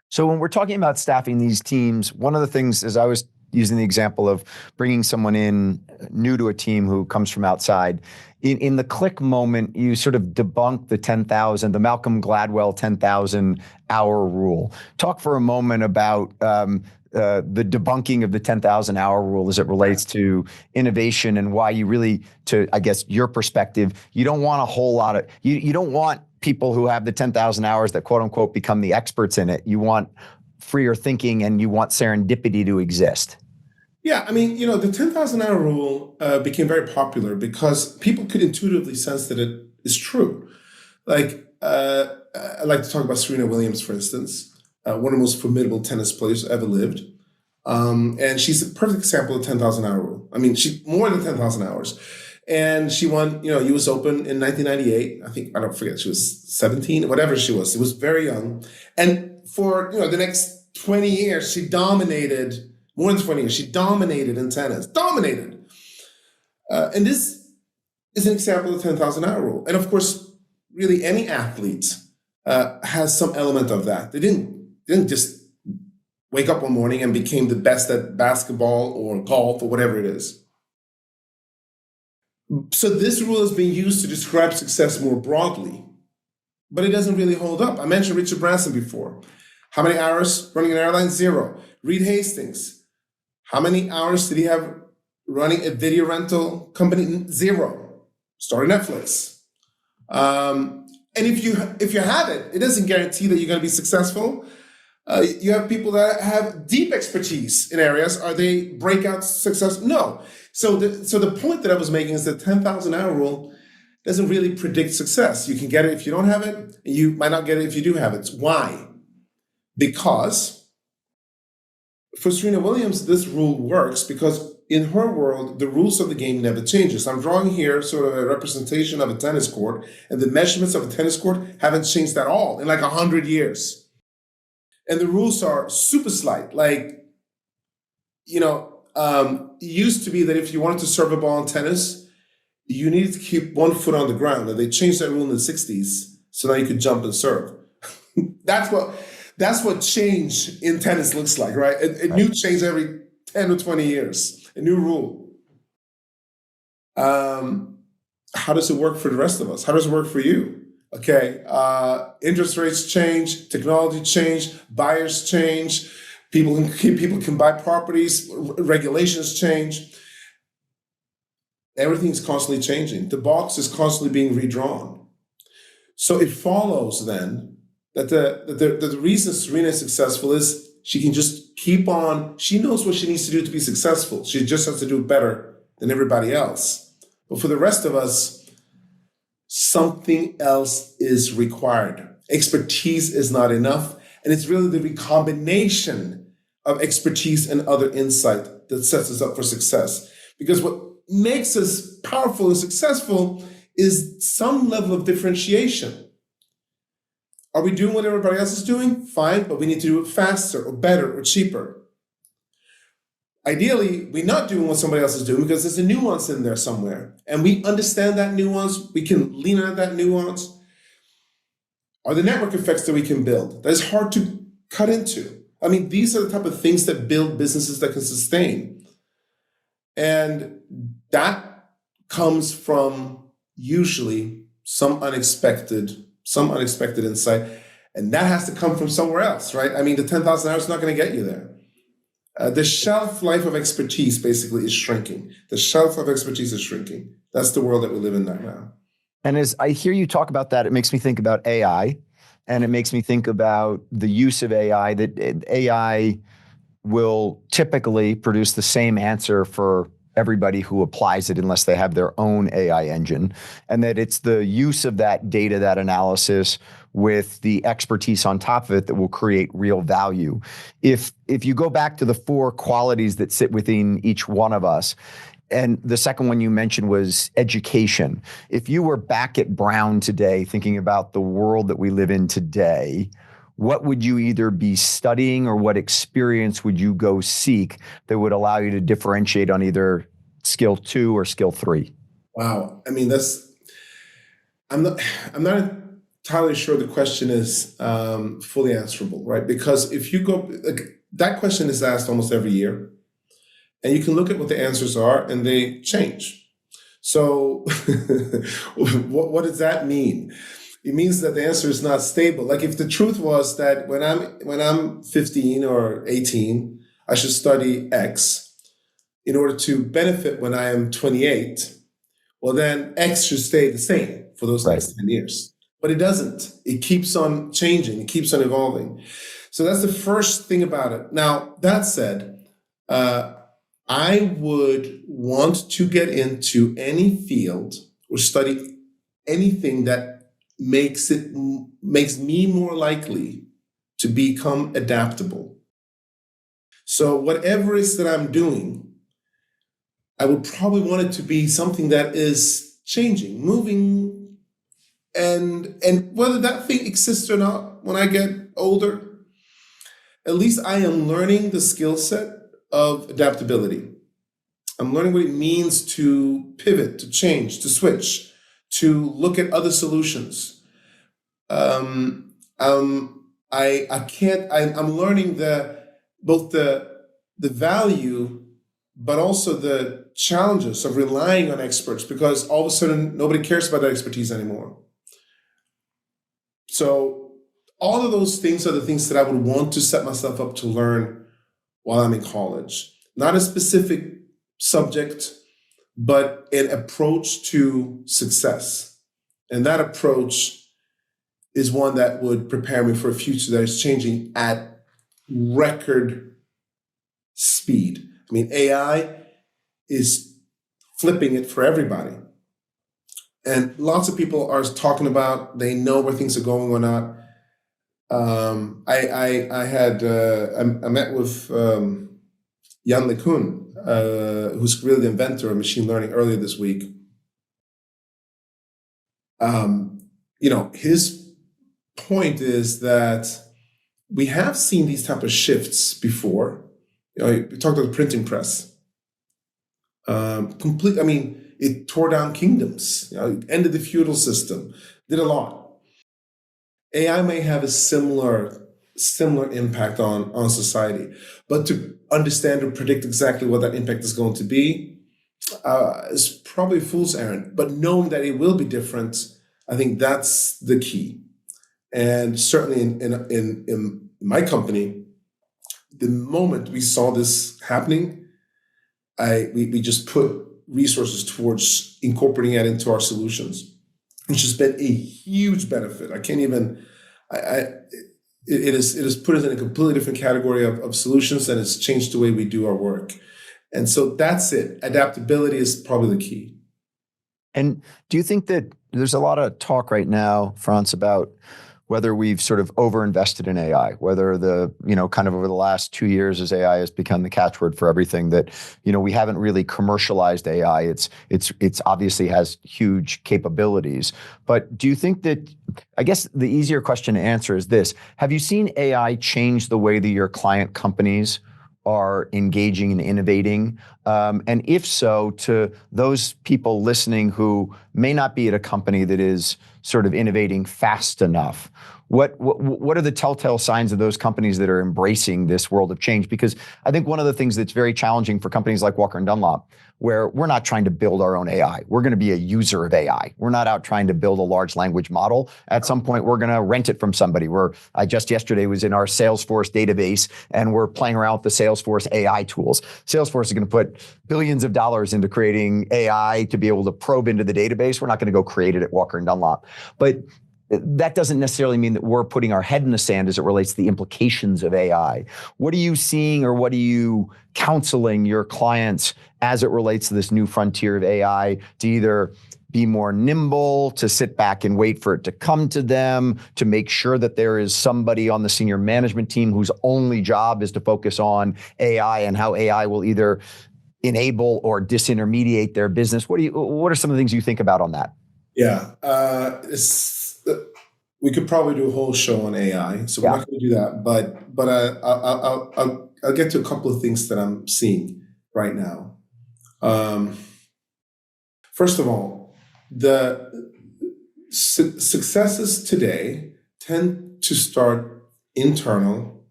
So when we're talking about staffing these teams, one of the things is, I was using the example of bringing someone in new to a team who comes from outside. In the click moment, you sort of debunk the Malcolm Gladwell 10,000 hour rule. Talk for a moment about the debunking of the 10,000 hour rule as it relates to innovation, and why you really, to, I guess, your perspective, you don't want a whole lot of, you don't want people who have the 10,000 hours that quote unquote become the experts in it. You want freer thinking and you want serendipity to exist. Yeah, I mean, the 10,000 hour rule became very popular because people could intuitively sense that it is true. Like, I like to talk about Serena Williams, for instance, one of the most formidable tennis players ever lived. And she's a perfect example of the 10,000 hour rule. I mean, she more than 10,000 hours. And she won, US Open in 1998. I don't forget, she was 17, whatever she was. She was very young. And for, the next 20 years, she dominated, more than 20 years, she dominated in tennis. Dominated. And this is an example of the 10,000 hour rule. And of course, really any athlete has some element of that. They didn't just wake up one morning and became the best at basketball or golf or whatever it is. So this rule is being used to describe success more broadly, but it doesn't really hold up. I mentioned Richard Branson before. How many hours running an airline? 0. Reed Hastings. How many hours did he have running a video rental company? 0. Started Netflix. And if you have it, it doesn't guarantee that you're going to be successful. You have people that have deep expertise in areas. Are they breakout success? No. So the point that I was making is that 10,000 hour rule doesn't really predict success. You can get it if you don't have it, and you might not get it if you do have it. Why? Because for Serena Williams, this rule works because in her world, the rules of the game never changes. I'm drawing here sort of a representation of a tennis court, and the measurements of a tennis court haven't changed at all in like 100 years. And the rules are super slight. Like, it used to be that if you wanted to serve a ball in tennis, you needed to keep one foot on the ground. And they changed that rule in the 60s. So now you could jump and serve. That's what change in tennis looks like, right? A new change every 10 or 20 years, a new rule. How does it work for the rest of us? How does it work for you? Okay, interest rates change, technology change, buyers change, people can buy properties, regulations change. Everything's constantly changing. The box is constantly being redrawn. So it follows then that the reason Serena is successful is she can just keep on. She knows what she needs to do to be successful. She just has to do it better than everybody else. But for the rest of us, something else is required. Expertise is not enough. And it's really the recombination of expertise and other insight that sets us up for success. Because what makes us powerful and successful is some level of differentiation. Are we doing what everybody else is doing? Fine, but we need to do it faster or better or cheaper. Ideally, we're not doing what somebody else is doing because there's a nuance in there somewhere. And we understand that nuance. We can lean on that nuance. Are the network effects that we can build that is hard to cut into? I mean, these are the type of things that build businesses that can sustain. And that comes from usually some unexpected insight. And that has to come from somewhere else, right? I mean, the 10,000 hours is not going to get you there. The shelf life of expertise basically is shrinking. The shelf of expertise is shrinking. That's the world that we live in right now. And as I hear you talk about that, it makes me think about AI, and it makes me think about the use of AI, that AI will typically produce the same answer for everybody who applies it unless they have their own AI engine, and that it's the use of that data, that analysis with the expertise on top of it that will create real value. If you go back to the 4 qualities that sit within each one of us, and the second one you mentioned was education. If you were back at Brown today, thinking about the world that we live in today, what would you either be studying or what experience would you go seek that would allow you to differentiate on either skill 2 or skill 3? Wow. I mean, I'm not entirely sure the question is fully answerable, right? Because if you go, that question is asked almost every year, and you can look at what the answers are and they change. So what does that mean? It means that the answer is not stable. Like if the truth was that when I'm 15 or 18, I should study X in order to benefit when I am 28, well then X should stay the same for those next 10 years. but it doesn't. It keeps on changing. It keeps on evolving. So that's the first thing about it. Now, that said, I would want to get into any field or study anything that makes me more likely to become adaptable. So whatever it is that I'm doing, I would probably want it to be something that is changing, moving, and whether that thing exists or not when I get older, at least I am learning the skill set of adaptability. I'm learning what it means to pivot, to change, to switch, to look at other solutions. I'm learning both the value, but also the challenges of relying on experts, because all of a sudden nobody cares about that expertise anymore. So all of those things are the things that I would want to set myself up to learn while I'm in college. Not a specific subject, but an approach to success. And that approach is one that would prepare me for a future that is changing at record speed. I mean, AI is flipping it for everybody. And lots of people are talking about, they know where things are going or not. I met with Jan LeCun, who's really the inventor of machine learning, earlier this week. His point is that we have seen these type of shifts before. We talked about the printing press. It tore down kingdoms, it ended the feudal system, did a lot. AI may have a similar impact on society, but to understand or predict exactly what that impact is going to be is probably a fool's errand. But knowing that it will be different, I think that's the key. And certainly in my company, the moment we saw this happening, we just put resources towards incorporating it into our solutions, which has been a huge benefit. I can't even, it has put us in a completely different category of solutions, and it's changed the way we do our work. And so that's it. Adaptability is probably the key. And do you think that there's a lot of talk right now, Frans, about whether we've sort of overinvested in AI, whether kind of over the last 2 years as AI has become the catchword for everything, that, we haven't really commercialized AI. It's obviously has huge capabilities. But do you think that, I guess the easier question to answer is this: have you seen AI change the way that your client companies are engaging and innovating? And if so, to those people listening who may not be at a company that is sort of innovating fast enough, what are the telltale signs of those companies that are embracing this world of change? Because I think one of the things that's very challenging for companies like Walker & Dunlop, where we're not trying to build our own AI. We're going to be a user of AI. We're not out trying to build a large language model. At some point, we're going to rent it from somebody. I just yesterday was in our Salesforce database, and we're playing around with the Salesforce AI tools. Salesforce is going to put billions of dollars into creating AI to be able to probe into the database. We're not going to go create it at Walker & Dunlop. But that doesn't necessarily mean that we're putting our head in the sand as it relates to the implications of AI. What are you seeing, or what are you counseling your clients as it relates to this new frontier of AI, to either be more nimble, to sit back and wait for it to come to them, to make sure that there is somebody on the senior management team whose only job is to focus on AI and how AI will either enable or disintermediate their business? What are some of the things you think about on that? Yeah, we could probably do a whole show on AI, so we're not going to do that. But I'll get to a couple of things that I'm seeing right now. First of all, the successes today tend to start internal.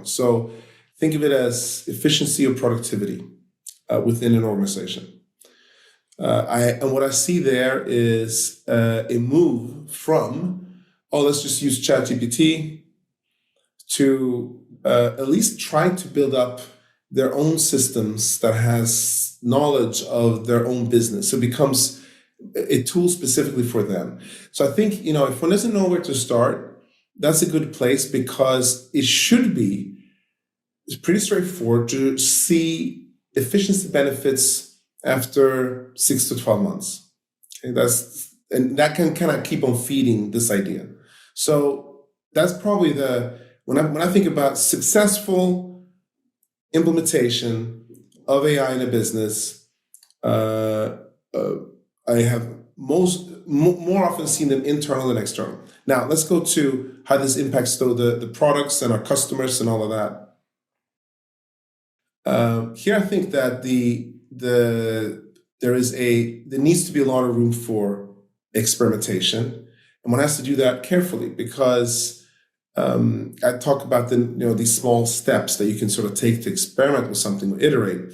So think of it as efficiency or productivity within an organization. And what I see there is a move from, let's just use ChatGPT, to at least try to build up their own systems that has knowledge of their own business. So it becomes a tool specifically for them. So I think, if one doesn't know where to start, that's a good place, because it should be pretty straightforward to see efficiency benefits after 6 to 12 months. Okay, that can kind of keep on feeding this idea. So that's probably when I think about successful implementation of AI in a business, I have more often seen them internal than external. Now, let's go to how this impacts the products and our customers and all of that. Here, I think that there needs to be a lot of room for experimentation, and one has to do that carefully, because I talk about these small steps that you can sort of take to experiment with something or iterate.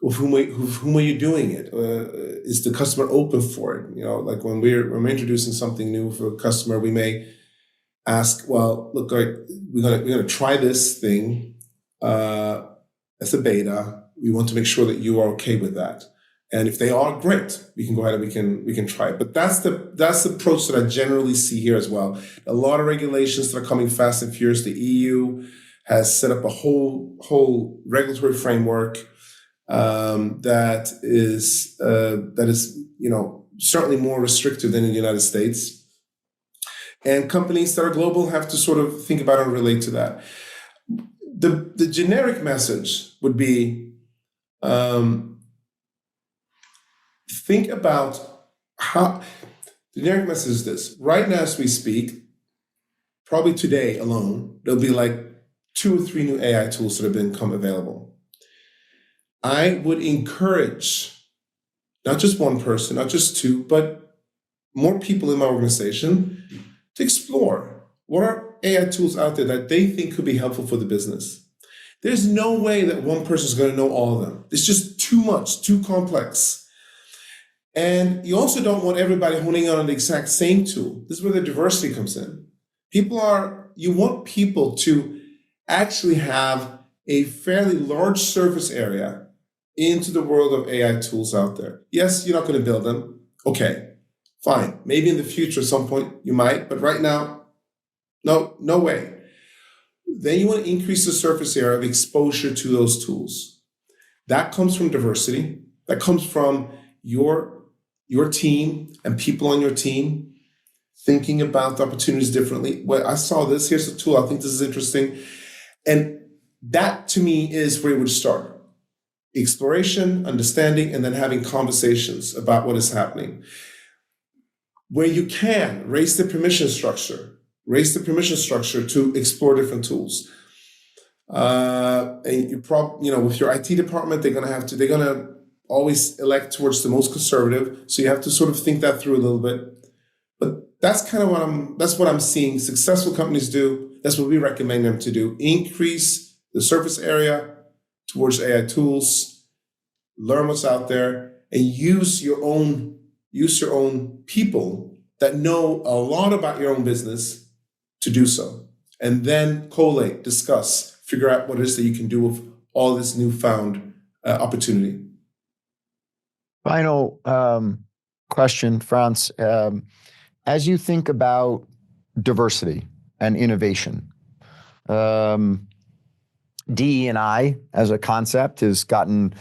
With whom are you doing it? Is the customer open for it? Like when we're introducing something new for a customer, we may ask, well, look, we're gonna try this thing as a beta. We want to make sure that you are okay with that. And if they are, great, we can go ahead and we can try it. But that's the approach that I generally see here as well. A lot of regulations that are coming fast and furious. The EU has set up a whole regulatory framework that is certainly more restrictive than in the United States. And companies that are global have to sort of think about and relate to that. The generic message would be, think about how. The generic message is this: right now as we speak, probably today alone, there'll be like 2 or 3 new AI tools that have become available. I would encourage not just one person, not just 2, but more people in my organization to explore what are AI tools out there that they think could be helpful for the business. There's no way that one person is going to know all of them. It's just too much, too complex. And you also don't want everybody honing on the exact same tool. This is where the diversity comes in. You want people to actually have a fairly large surface area into the world of AI tools out there. Yes, you're not going to build them. Okay, fine. Maybe in the future at some point you might, but right now, no way. Then you want to increase the surface area of exposure to those tools. That comes from diversity. That comes from your team and people on your team thinking about the opportunities differently. Well, I saw this. Here's a tool. I think this is interesting. And that, to me, is where it would start. Exploration, understanding, and then having conversations about what is happening. Where you can, raise the permission structure to explore different tools. And with your IT department, they're gonna always elect towards the most conservative. So you have to sort of think that through a little bit. But that's kind of what I'm seeing successful companies do. That's what we recommend them to do. Increase the surface area towards AI tools, learn what's out there, and use your own people that know a lot about your own business to do so. And then collate, discuss, figure out what it is that you can do with all this newfound opportunity. Final question, Frans. As you think about diversity and innovation, DE&I as a concept has gotten,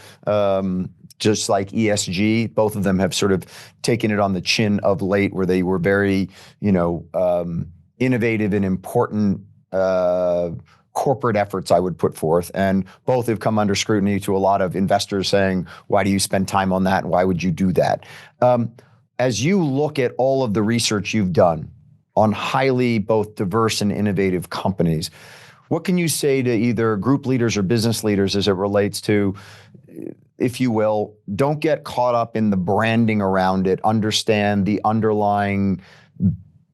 just like ESG, both of them have sort of taken it on the chin of late, where they were very, innovative and important corporate efforts, I would put forth. And both have come under scrutiny to a lot of investors saying, why do you spend time on that? And why would you do that? As you look at all of the research you've done on highly both diverse and innovative companies, what can you say to either group leaders or business leaders as it relates to, if you will, don't get caught up in the branding around it, understand the underlying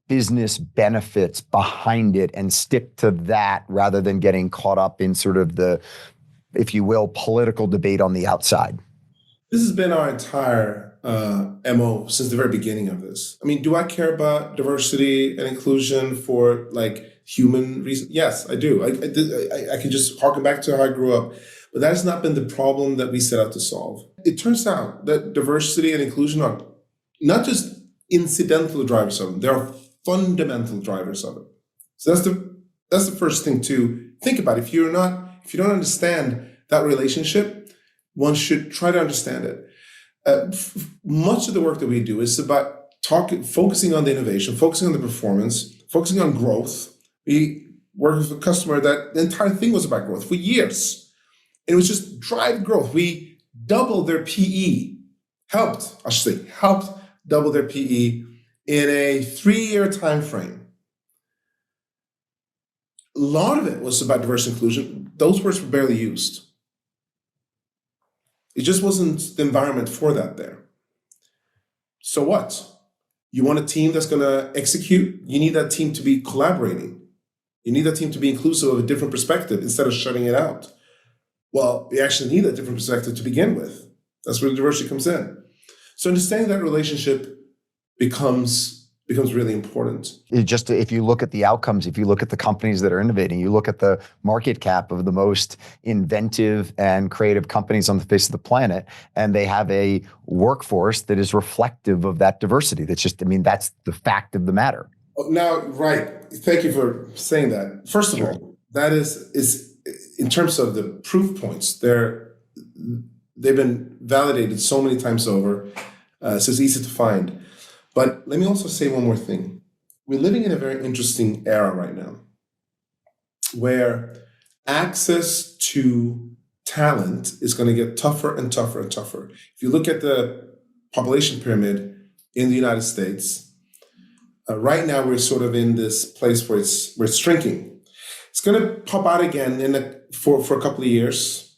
business benefits behind it and stick to that rather than getting caught up in sort of the, if you will, political debate on the outside? This has been our entire MO since the very beginning of this. I mean, do I care about diversity and inclusion for human reasons? Yes, I do. I can just harken back to how I grew up. But that has not been the problem that we set out to solve. It turns out that diversity and inclusion are not just incidental drivers of them, there are fundamental drivers of it. So that's the first thing to think about. If you don't understand that relationship, one should try to understand it. Much of the work that we do is about focusing on the innovation, focusing on the performance, focusing on growth. We worked with a customer that the entire thing was about growth for years. And it was just drive growth. We doubled their PE, helped double their PE in a 3-year time frame. A lot of it was about diversity and inclusion. Those words were barely used. It just wasn't the environment for that there. So what? You want a team that's going to execute? You need that team to be collaborating. You need that team to be inclusive of a different perspective instead of shutting it out. Well, we actually need a different perspective to begin with. That's where the diversity comes in. So understanding that relationship becomes really important. If you look at the outcomes, if you look at the companies that are innovating, you look at the market cap of the most inventive and creative companies on the face of the planet, and they have a workforce that is reflective of that diversity. That's the fact of the matter. Now, right. Thank you for saying that. First of all, that is in terms of the proof points, they've been validated so many times over, so it's easy to find. But let me also say one more thing. We're living in a very interesting era right now where access to talent is going to get tougher and tougher and tougher. If you look at the population pyramid in the United States, right now we're sort of in this place where it's shrinking. It's going to pop out again for a couple of years,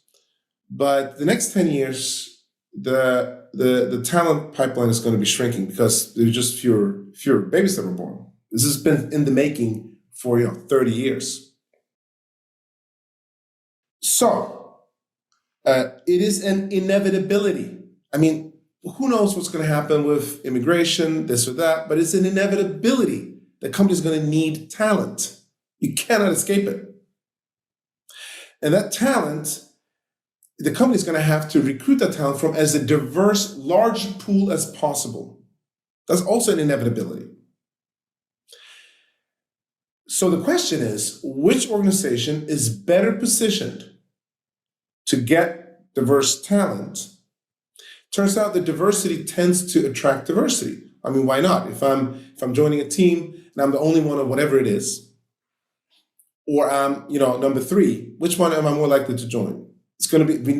but the next 10 years, the talent pipeline is going to be shrinking because there's just fewer babies that were born. This has been in the making for 30 years. So it is an inevitability. I mean, who knows what's going to happen with immigration, this or that, but it's an inevitability that companies are going to need talent. You cannot escape it. And that talent, the company is going to have to recruit that talent from as a diverse, large pool as possible. That's also an inevitability. So the question is, which organization is better positioned to get diverse talent? Turns out that diversity tends to attract diversity. I mean, why not? If I'm joining a team and I'm the only one of whatever it is, or I'm number 3, which one am I more likely to join? It's going to be,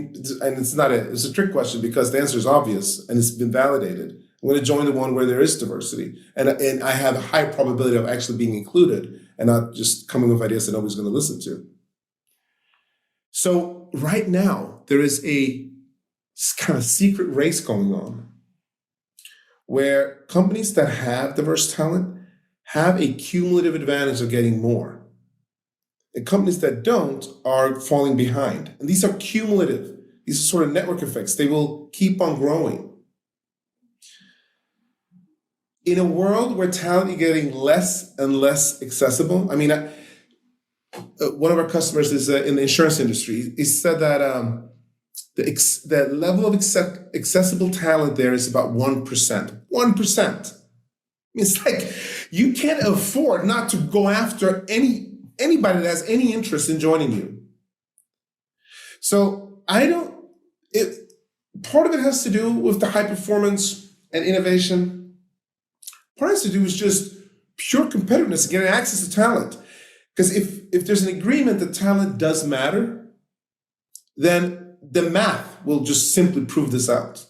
and it's a trick question because the answer is obvious and it's been validated. I'm going to join the one where there is diversity, and I have a high probability of actually being included and not just coming with ideas that nobody's going to listen to. So right now there is a kind of secret race going on where companies that have diverse talent have a cumulative advantage of getting more. And companies that don't are falling behind. And these are cumulative. These are sort of network effects. They will keep on growing. In a world where talent is getting less and less accessible, I mean, one of our customers is in the insurance industry. He said that the level of accessible talent there is about 1%. 1%. It's like you can't afford not to go after anybody that has any interest in joining you. So part of it has to do with the high performance and innovation. Part has to do with just pure competitiveness, getting access to talent. Because if there's an agreement that talent does matter, then the math will just simply prove this out.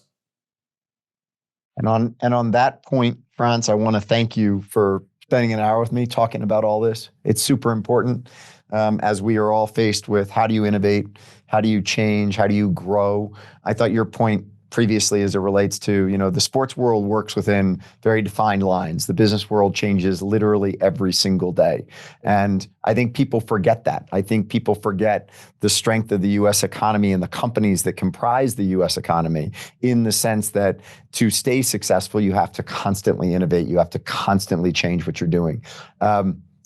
And on that point, Frans, I want to thank you for spending an hour with me talking about all this. It's super important as we are all faced with how do you innovate, how do you change, how do you grow. I thought your point previously as it relates to, the sports world works within very defined lines. The business world changes literally every single day. And I think people forget that. I think people forget the strength of the U.S. economy and the companies that comprise the U.S. economy in the sense that to stay successful, you have to constantly innovate. You have to constantly change what you're doing.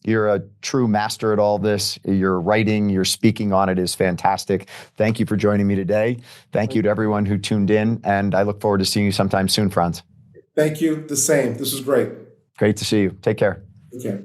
You're a true master at all this. Your writing, your speaking on it is fantastic. Thank you for joining me today. Thank you to everyone who tuned in, and I look forward to seeing you sometime soon, Frans. Thank you. The same. This was great. Great to see you. Take care. Okay.